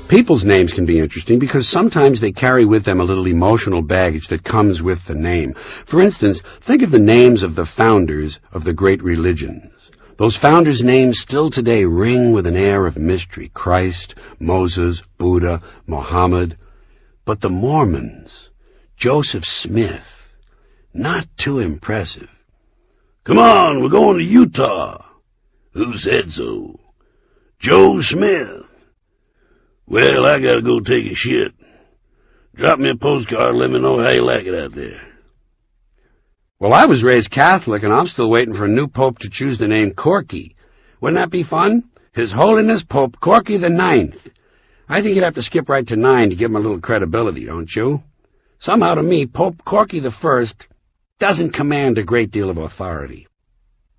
People's names can be interesting because sometimes they carry with them a little emotional baggage that comes with the name. For instance, think of the names of the founders of the great religions. Those founders' names still today ring with an air of mystery. Christ, Moses, Buddha, Mohammed. But the Mormons, Joseph Smith, not too impressive. Come on, we're going to Utah. Who said so? Joe Smith. Well, I gotta go take a shit. Drop me a postcard and let me know how you like it out there. Well, I was raised Catholic, and I'm still waiting for a new pope to choose the name Corky. Wouldn't that be fun? His Holiness Pope Corky the Ninth. I think you'd have to skip right to 9 to give him a little credibility, don't you? Somehow to me, Pope Corky the First doesn't command a great deal of authority.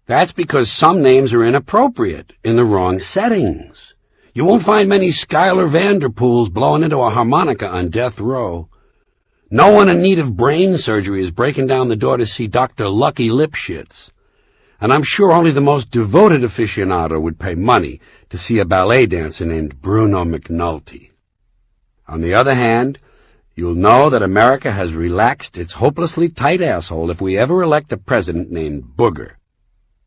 That's because some names are inappropriate in the wrong settings. You won't find many Schuyler Vanderpools blowing into a harmonica on death row. No one in need of brain surgery is breaking down the door to see Dr. Lucky Lipschitz. And I'm sure only the most devoted aficionado would pay money to see a ballet dancer named Bruno McNulty. On the other hand, you'll know that America has relaxed its hopelessly tight asshole if we ever elect a president named Booger.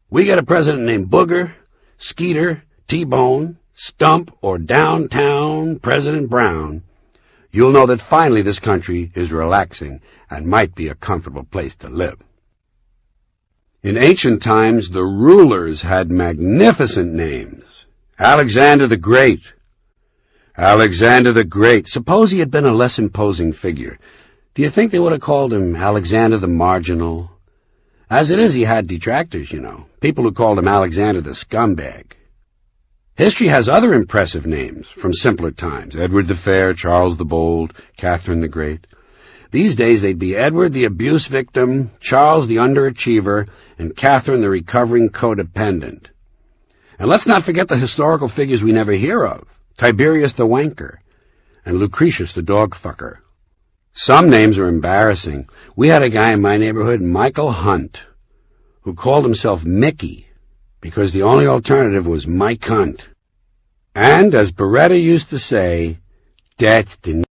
We get a president named Booger, Skeeter, T-Bone, Stump, or Downtown President Brown, you'll know that finally this country is relaxing and might be a comfortable place to live. In ancient times, the rulers had magnificent names. Alexander the Great. Alexander the Great. Suppose he had been a less imposing figure. Do you think they would have called him Alexander the Marginal? As it is, he had detractors, you know. People who called him Alexander the Scumbag. History has other impressive names from simpler times. Edward the Fair, Charles the Bold, Catherine the Great. These days they'd be Edward the abuse victim, Charles the underachiever, and Catherine the recovering codependent. And let's not forget the historical figures we never hear of. Tiberius the wanker, and Lucretius the dog-fucker. Some names are embarrassing. We had a guy in my neighborhood, Michael Hunt, who called himself Mickey, because the only alternative was Mike Hunt. And, as Beretta used to say, that's the